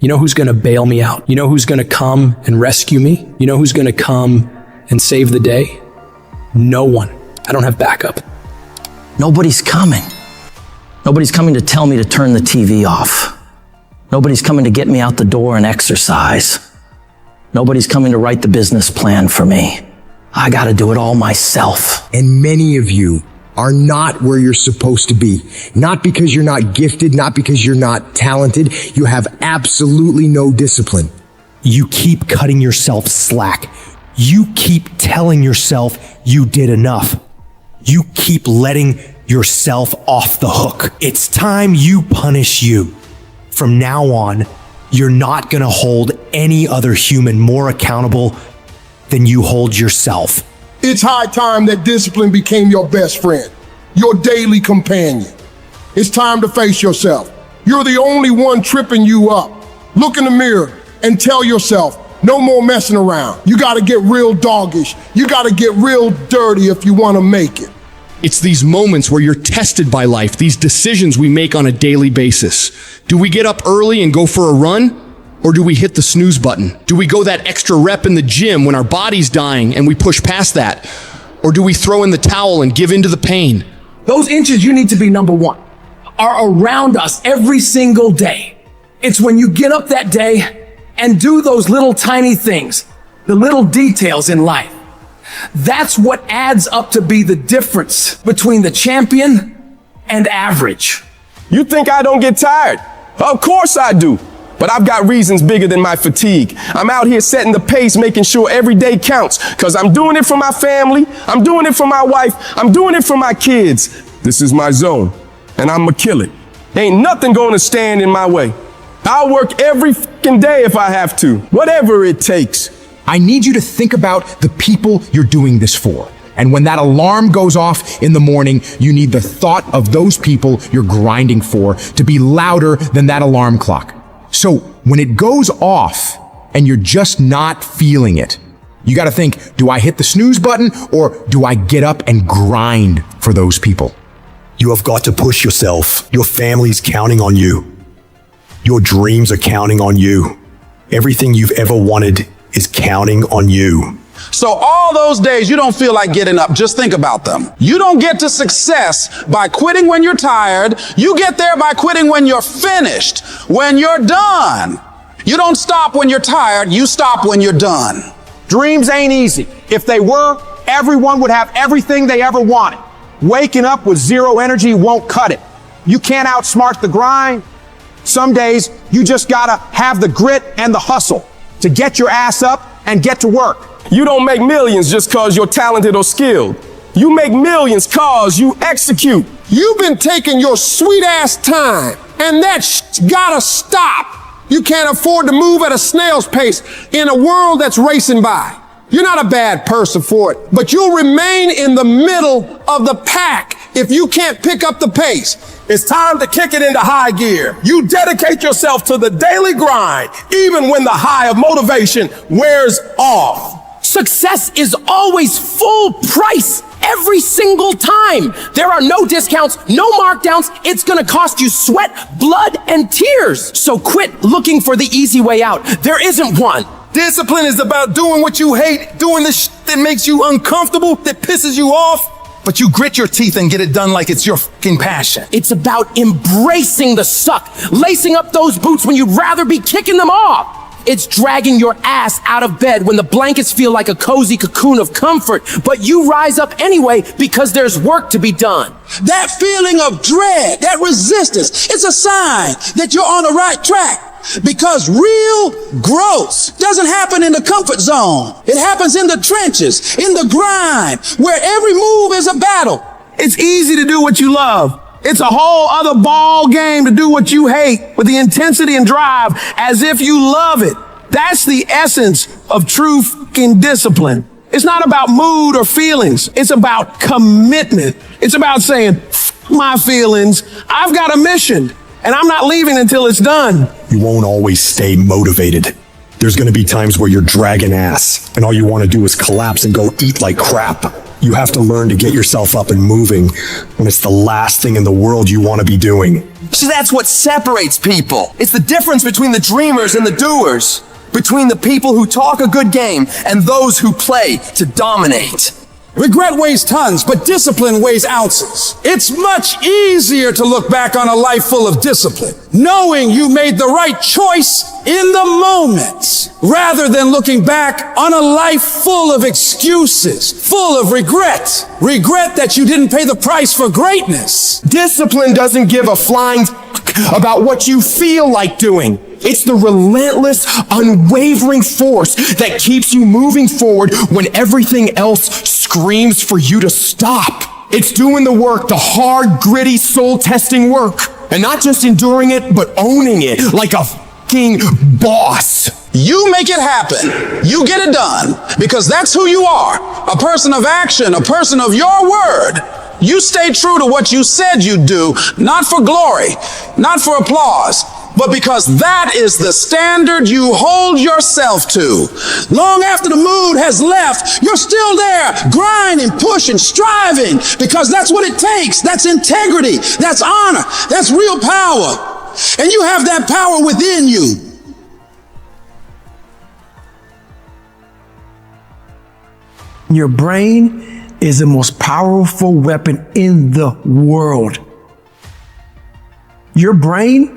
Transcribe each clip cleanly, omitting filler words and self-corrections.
You know who's going to bail me out? You know who's going to come and rescue me? You know who's going to come and save the day? No one. I don't have backup. Nobody's coming. Nobody's coming to tell me to turn the TV off. Nobody's coming to get me out the door and exercise. Nobody's coming to write the business plan for me. I got to do it all myself. And many of you are not where you're supposed to be. Not because you're not gifted, not because you're not talented. You have absolutely no discipline. You keep cutting yourself slack. You keep telling yourself you did enough. You keep letting yourself off the hook. It's time you punish you. From now on, you're not going to hold any other human more accountable than you hold yourself. It's high time that discipline became your best friend, your daily companion. It's time to face yourself. You're the only one tripping you up. Look in the mirror and tell yourself, no more messing around. You gotta get real doggish. You gotta get real dirty if you wanna make it. It's these moments where you're tested by life, these decisions we make on a daily basis. Do we get up early and go for a run? Or do we hit the snooze button? Do we go that extra rep in the gym when our body's dying and we push past that? Or do we throw in the towel and give in to the pain? Those inches you need to be number one are around us every single day. It's when you get up that day and do those little tiny things, the little details in life. That's what adds up to be the difference between the champion and average. You think I don't get tired? Of course I do. But I've got reasons bigger than my fatigue. I'm out here setting the pace, making sure every day counts, because I'm doing it for my family, I'm doing it for my wife, I'm doing it for my kids. This is my zone, and I'm gonna kill it. Ain't nothing gonna stand in my way. I'll work every fucking day if I have to, whatever it takes. I need you to think about the people you're doing this for. And when that alarm goes off in the morning, you need the thought of those people you're grinding for to be louder than that alarm clock. So when it goes off and you're just not feeling it, you got to think, do I hit the snooze button or do I get up and grind for those people? You have got to push yourself. Your family's counting on you. Your dreams are counting on you. Everything you've ever wanted is counting on you. So all those days you don't feel like getting up, just think about them. You don't get to success by quitting when you're tired. You get there by quitting when you're finished, when you're done. You don't stop when you're tired, you stop when you're done. Dreams ain't easy. If they were, everyone would have everything they ever wanted. Waking up with zero energy won't cut it. You can't outsmart the grind. Some days you just gotta have the grit and the hustle to get your ass up and get to work. You don't make millions just cause you're talented or skilled. You make millions cause you execute. You've been taking your sweet ass time, and that gotta stop. You can't afford to move at a snail's pace in a world that's racing by. You're not a bad person for it, but you'll remain in the middle of the pack if you can't pick up the pace. It's time to kick it into high gear. You dedicate yourself to the daily grind, even when the high of motivation wears off. Success is always full price every single time. There are no discounts, no markdowns. It's gonna cost you sweat, blood, and tears. So quit looking for the easy way out. There isn't one. Discipline is about doing what you hate, doing the shit that makes you uncomfortable, that pisses you off, but you grit your teeth and get it done like it's your fucking passion. It's about embracing the suck, lacing up those boots when you'd rather be kicking them off. It's dragging your ass out of bed when the blankets feel like a cozy cocoon of comfort, but you rise up anyway because there's work to be done. That feeling of dread, that resistance, it's a sign that you're on the right track. Because real growth doesn't happen in the comfort zone. It happens in the trenches, in the grind, where every move is a battle. It's easy to do what you love. It's a whole other ball game to do what you hate with the intensity and drive as if you love it. That's the essence of true fucking discipline. It's not about mood or feelings. It's about commitment. It's about saying, F my feelings. I've got a mission and I'm not leaving until it's done. You won't always stay motivated. There's going to be times where you're dragging ass and all you want to do is collapse and go eat like crap. You have to learn to get yourself up and moving when it's the last thing in the world you want to be doing. See, that's what separates people. It's the difference between the dreamers and the doers, between the people who talk a good game and those who play to dominate. Regret weighs tons, but discipline weighs ounces. It's much easier to look back on a life full of discipline, knowing you made the right choice in the moment, rather than looking back on a life full of excuses, full of regret. Regret that you didn't pay the price for greatness. Discipline doesn't give a flying about what you feel like doing. It's the relentless, unwavering force that keeps you moving forward when everything else screams for you to stop. It's doing the work, the hard, gritty, soul-testing work. And not just enduring it, but owning it like a fucking boss. You make it happen. You get it done because that's who you are. A person of action, a person of your word. You stay true to what you said you'd do, not for glory, not for applause, but because that is the standard you hold yourself to. Long after the mood has left, you're still there, grinding, pushing, striving, because that's what it takes. That's integrity, that's honor, that's real power. And you have that power within you. Your brain is the most powerful weapon in the world. Your brain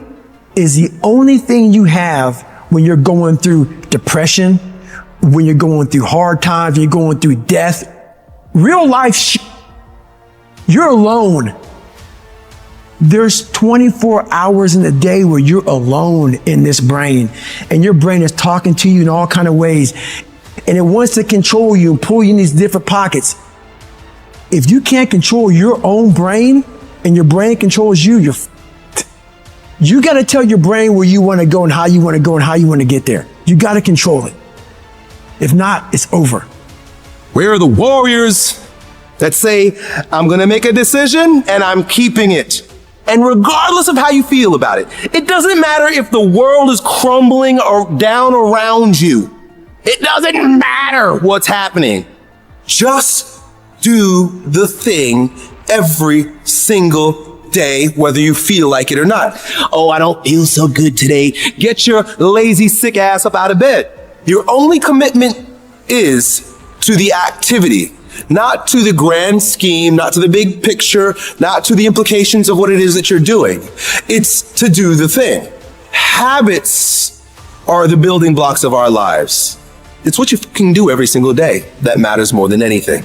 is the only thing you have when you're going through depression, when you're going through hard times, when you're going through death. Real life, you're alone. There's 24 hours in a day where you're alone in this brain, and your brain is talking to you in all kinds of ways, and it wants to control you and pull you in these different pockets. If you can't control your own brain and your brain controls you, you got to tell your brain where you want to go and how you want to go and how you want to get there. You got to control it. If not, it's over. Where are the warriors that say, I'm going to make a decision and I'm keeping it? And regardless of how you feel about it, it doesn't matter if the world is crumbling or down around you. It doesn't matter what's happening. Just do the thing every single day, whether you feel like it or not. Oh, I don't feel so good today. Get your lazy, sick ass up out of bed. Your only commitment is to the activity, not to the grand scheme, not to the big picture, not to the implications of what it is that you're doing. It's to do the thing. Habits are the building blocks of our lives. It's what you can do every single day that matters more than anything.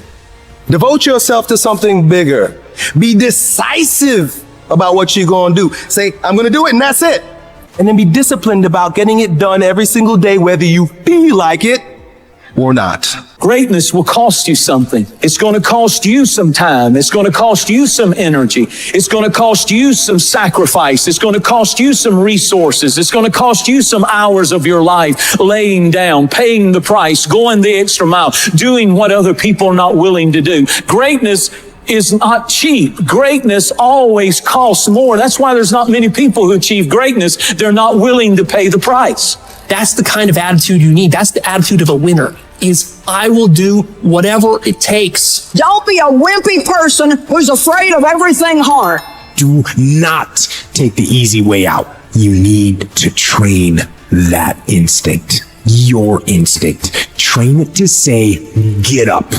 Devote yourself to something bigger. Be decisive about what you're going to do. Say, I'm going to do it, and that's it. And then be disciplined about getting it done every single day, whether you feel like it or not. Greatness will cost you something. It's going to cost you some time. It's going to cost you some energy. It's going to cost you some sacrifice. It's going to cost you some resources. It's going to cost you some hours of your life laying down, paying the price, going the extra mile, doing what other people are not willing to do. Greatness is not cheap. Greatness always costs more. That's why there's not many people who achieve greatness. They're not willing to pay the price. That's the kind of attitude you need. That's the attitude of a winner, is I will do whatever it takes. Don't be a wimpy person who's afraid of everything hard. Do not take the easy way out. You need to train that instinct, your instinct. Train it to say, get up,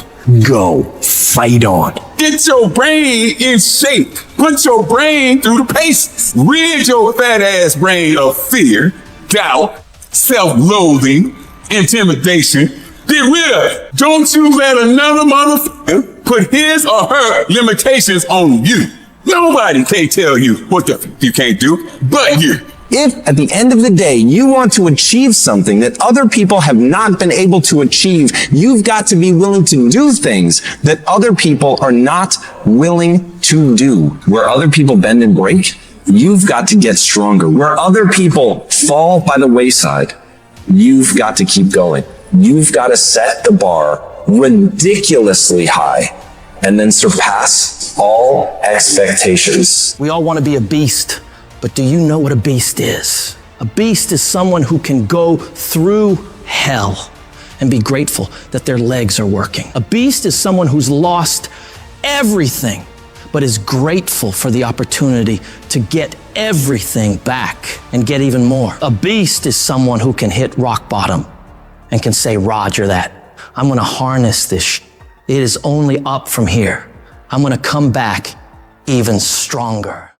go, fight on. Get your brain in shape. Put your brain through the paces. Rid your fat ass brain of fear, doubt, self-loathing, intimidation. Get rid of it. Don't you let another motherfucker put his or her limitations on you. Nobody can tell you what the f you can't do but you. If at the end of the day you want to achieve something that other people have not been able to achieve, you've got to be willing to do things that other people are not willing to do. Where other people bend and break, you've got to get stronger. Where other people fall by the wayside, you've got to keep going. You've got to set the bar ridiculously high and then surpass all expectations. We all want to be a beast, but do you know what a beast is? A beast is someone who can go through hell and be grateful that their legs are working. A beast is someone who's lost everything, but is grateful for the opportunity to get everything back and get even more. A beast is someone who can hit rock bottom and can say, Roger that. I'm gonna harness this. It is only up from here. I'm gonna come back even stronger.